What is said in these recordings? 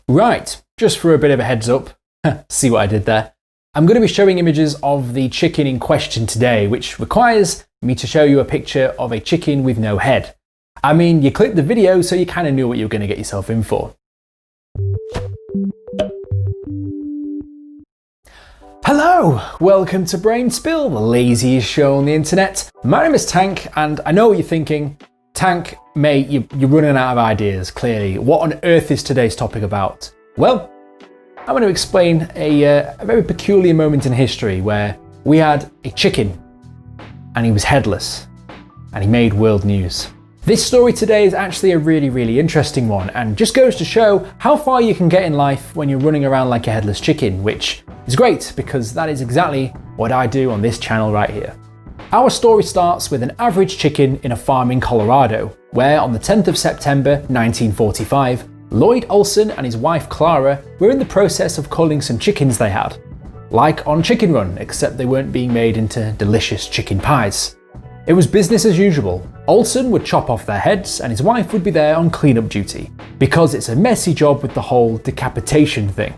Right, just for a bit of a heads up, see what I did there? I'm going to be showing images of the chicken in question today, which requires me to show you a picture of a chicken with no head. I mean, you clicked the video, so you kind of knew what you were going to get yourself in for. Hello, welcome to Brain Spill, the laziest show on the internet. My name is Tank, and I know what you're thinking. Tank, mate, you're running out of ideas, clearly. What on earth is today's topic about? Well, I'm going to explain a very peculiar moment in history where we had a chicken and he was headless and he made world news. This story today is actually a really interesting one and just goes to show how far you can get in life when you're running around like a headless chicken, which is great because that is exactly what I do on this channel right here. Our story starts with an average chicken in a farm in Colorado, where on the 10th of September 1945, Lloyd Olson and his wife Clara were in the process of culling some chickens they had. Like on Chicken Run, except they weren't being made into delicious chicken pies. It was business as usual. Olson would chop off their heads and his wife would be there on cleanup duty, because it's a messy job with the whole decapitation thing.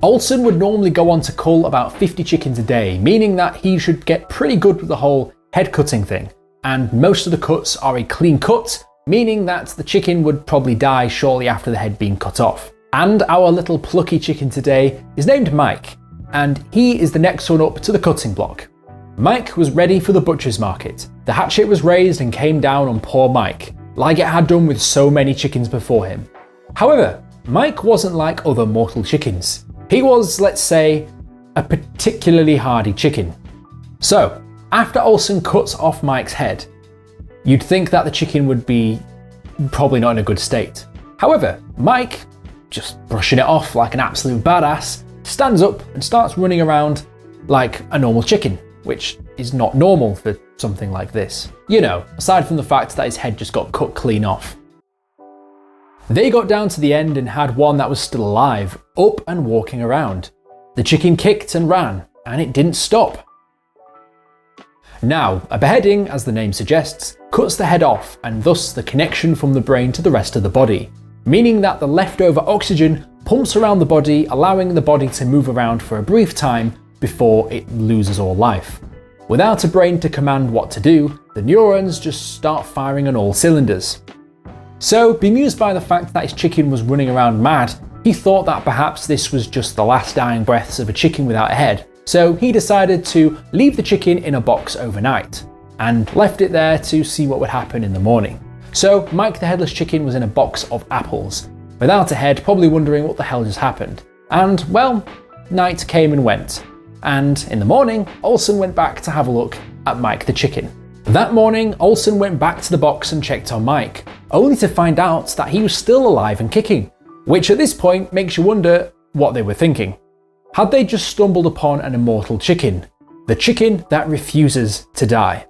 Olson would normally go on to cull about 50 chickens a day, meaning that he should get pretty good with the whole head cutting thing. And most of the cuts are a clean cut, meaning that the chicken would probably die shortly after the head being cut off. And our little plucky chicken today is named Mike, and he is the next one up to the cutting block. Mike was ready for the butcher's market. The hatchet was raised and came down on poor Mike, like it had done with so many chickens before him. However, Mike wasn't like other mortal chickens. He was, let's say, a particularly hardy chicken. So, after Olson cuts off Mike's head, you'd think that the chicken would be probably not in a good state. However, Mike, just brushing it off like an absolute badass, stands up and starts running around like a normal chicken, which is not normal for something like this. You know, aside from the fact that his head just got cut clean off. They got down to the end and had one that was still alive, up and walking around. The chicken kicked and ran, and it didn't stop. Now, a beheading, as the name suggests, cuts the head off and thus the connection from the brain to the rest of the body, meaning that the leftover oxygen pumps around the body, allowing the body to move around for a brief time before it loses all life. Without a brain to command what to do, the neurons just start firing on all cylinders. So, bemused by the fact that his chicken was running around mad, he thought that perhaps this was just the last dying breaths of a chicken without a head. So he decided to leave the chicken in a box overnight, and left it there to see what would happen in the morning. So Mike the Headless Chicken was in a box of apples, without a head, probably wondering what the hell just happened. And well, night came and went. And in the morning, Olson went back to have a look at Mike the chicken. That morning, Olson went back to the box and checked on Mike, only to find out that he was still alive and kicking, which at this point makes you wonder what they were thinking. Had they just stumbled upon an immortal chicken? The chicken that refuses to die.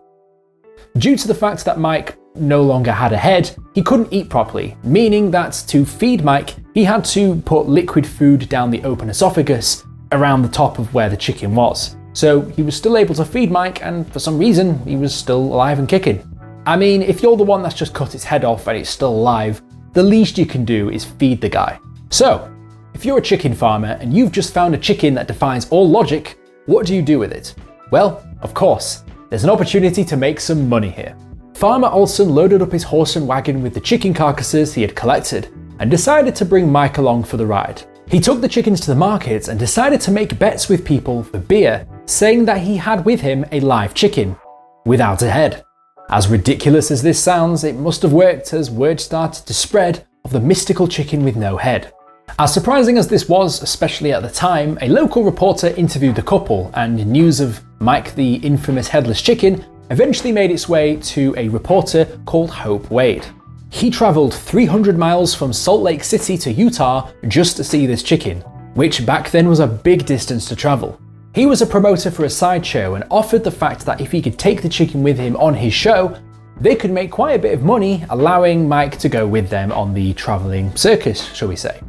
Due to the fact that Mike no longer had a head, he couldn't eat properly, meaning that to feed Mike, he had to put liquid food down the open esophagus around the top of where the chicken was. So he was still able to feed Mike, and for some reason, he was still alive and kicking. I mean, if you're the one that's just cut its head off and it's still alive, the least you can do is feed the guy. So, if you're a chicken farmer and you've just found a chicken that defies all logic, what do you do with it? Well, of course, there's an opportunity to make some money here. Farmer Olson loaded up his horse and wagon with the chicken carcasses he had collected and decided to bring Mike along for the ride. He took the chickens to the market and decided to make bets with people for beer, saying that he had with him a live chicken without a head. As ridiculous as this sounds, it must have worked as word started to spread of the mystical chicken with no head. As surprising as this was, especially at the time, a local reporter interviewed the couple, and news of Mike the infamous headless chicken eventually made its way to a reporter called Hope Wade. He travelled 300 miles from Salt Lake City to Utah just to see this chicken, which back then was a big distance to travel. He was a promoter for a sideshow and offered the fact that if he could take the chicken with him on his show, they could make quite a bit of money, allowing Mike to go with them on the travelling circus, shall we say.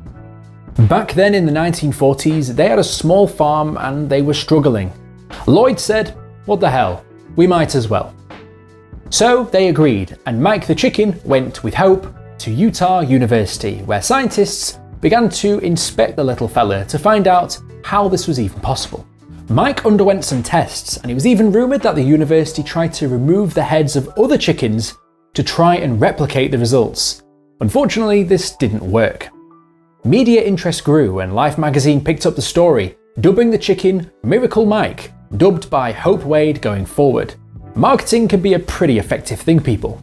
Back then in the 1940s, they had a small farm and they were struggling. Lloyd said, "What the hell, we might as well." So they agreed, and Mike the chicken went with Hope to Utah University, where scientists began to inspect the little fella to find out how this was even possible. Mike underwent some tests, and it was even rumoured that the university tried to remove the heads of other chickens to try and replicate the results. Unfortunately, this didn't work. Media interest grew and Life magazine picked up the story, dubbing the chicken Miracle Mike, dubbed by Hope Wade going forward. Marketing can be a pretty effective thing, people.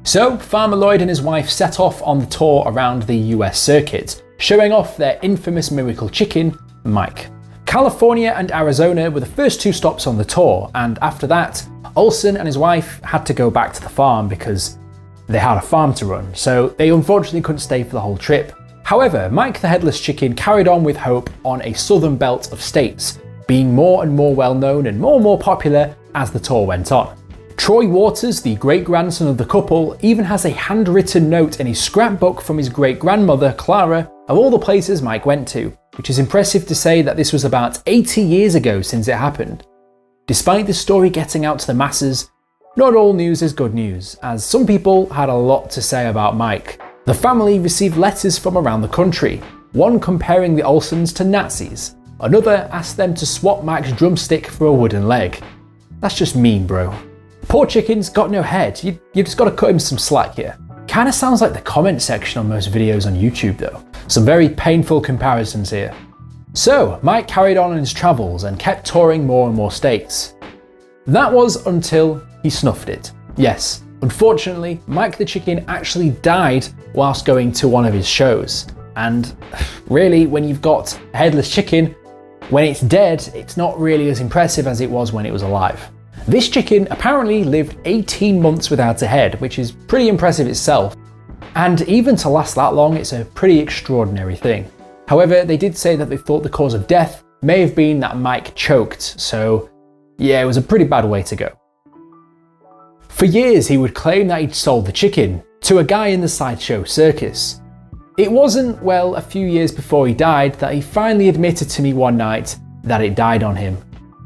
So, Farmer Lloyd and his wife set off on the tour around the US circuit, showing off their infamous miracle chicken, Mike. California and Arizona were the first 2 stops on the tour, and after that, Olsen and his wife had to go back to the farm because they had a farm to run, so they unfortunately couldn't stay for the whole trip. However, Mike the Headless Chicken carried on with Hope on a southern belt of states, being more and more well known and more popular as the tour went on. Troy Waters, the great-grandson of the couple, even has a handwritten note in his scrapbook from his great-grandmother, Clara, of all the places Mike went to, which is impressive to say that this was about 80 years ago since it happened. Despite the story getting out to the masses, not all news is good news, as some people had a lot to say about Mike. The family received letters from around the country, one comparing the Olsens to Nazis, another asked them to swap Mike's drumstick for a wooden leg. That's just mean, bro. Poor chicken's got no head, you just gotta cut him some slack here. Kinda sounds like the comment section on most videos on YouTube though. Some very painful comparisons here. So, Mike carried on his travels and kept touring more and more states. That was until he snuffed it. Yes, unfortunately, Mike the Chicken actually died whilst going to one of his shows. And really, when you've got a headless chicken, when it's dead, it's not really as impressive as it was when it was alive. This chicken apparently lived 18 months without a head, which is pretty impressive itself. And even to last that long, it's a pretty extraordinary thing. However, they did say that they thought the cause of death may have been that Mike choked, so yeah, it was a pretty bad way to go. For years, he would claim that he'd sold the chicken to a guy in the sideshow circus. It wasn't, well, a few years before he died that he finally admitted to me one night that it died on him.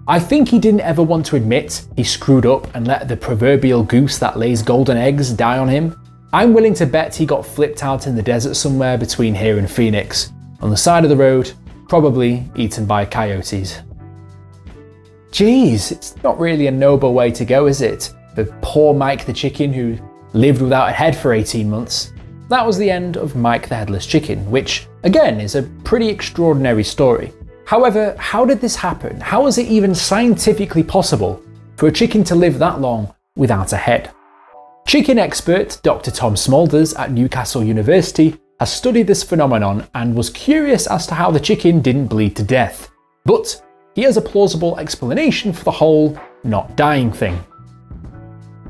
I think he didn't ever want to admit he screwed up and let the proverbial goose that lays golden eggs die on him. I'm willing to bet he got flipped out in the desert somewhere between here and Phoenix, on the side of the road, probably eaten by coyotes. Jeez, it's not really a noble way to go, is it? For poor Mike the Chicken who lived without a head for 18 months. That was the end of Mike the Headless Chicken, which again is a pretty extraordinary story. However, how did this happen? How is it even scientifically possible for a chicken to live that long without a head? Chicken expert Dr. Tom Smulders at Newcastle University has studied this phenomenon and was curious as to how the chicken didn't bleed to death. But he has a plausible explanation for the whole not dying thing.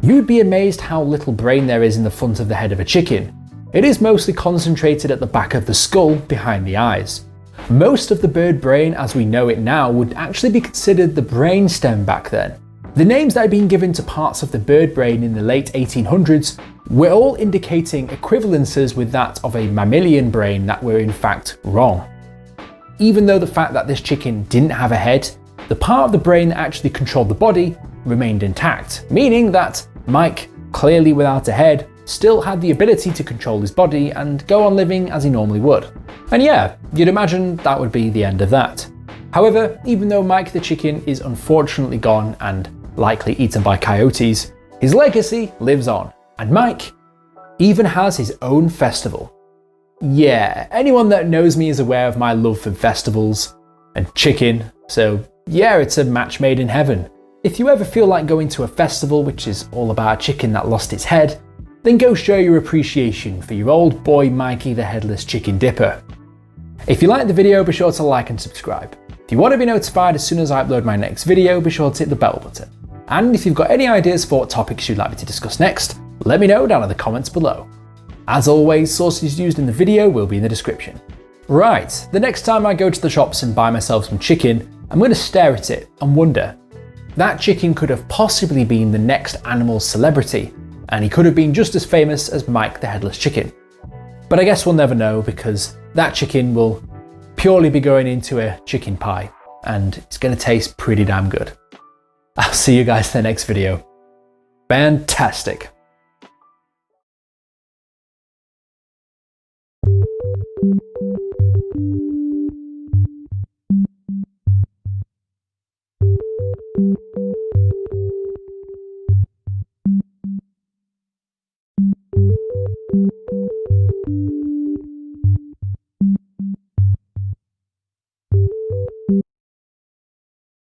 You'd be amazed how little brain there is in the front of the head of a chicken. It is mostly concentrated at the back of the skull behind the eyes. Most of the bird brain as we know it now would actually be considered the brain stem back then. The names that had been given to parts of the bird brain in the late 1800s were all indicating equivalences with that of a mammalian brain that were in fact wrong. Even though the fact that this chicken didn't have a head, the part of the brain that actually controlled the body remained intact, meaning that Mike, clearly without a head, still had the ability to control his body and go on living as he normally would. And yeah, you'd imagine that would be the end of that. However, even though Mike the Chicken is unfortunately gone and likely eaten by coyotes, his legacy lives on, and Mike even has his own festival. Yeah, anyone that knows me is aware of my love for festivals and chicken, so yeah, it's a match made in heaven. If you ever feel like going to a festival which is all about a chicken that lost its head, then go show your appreciation for your old boy Mikey the Headless Chicken Dipper. If you liked the video, be sure to like and subscribe. If you want to be notified as soon as I upload my next video, be sure to hit the bell button. And if you've got any ideas for what topics you'd like me to discuss next, let me know down in the comments below. As always, sources used in the video will be in the description. Right, the next time I go to the shops and buy myself some chicken, I'm going to stare at it and wonder, that chicken could have possibly been the next animal celebrity, and he could have been just as famous as Mike the Headless Chicken. But I guess we'll never know because that chicken will purely be going into a chicken pie, and it's going to taste pretty damn good. I'll see you guys in the next video. Fantastic.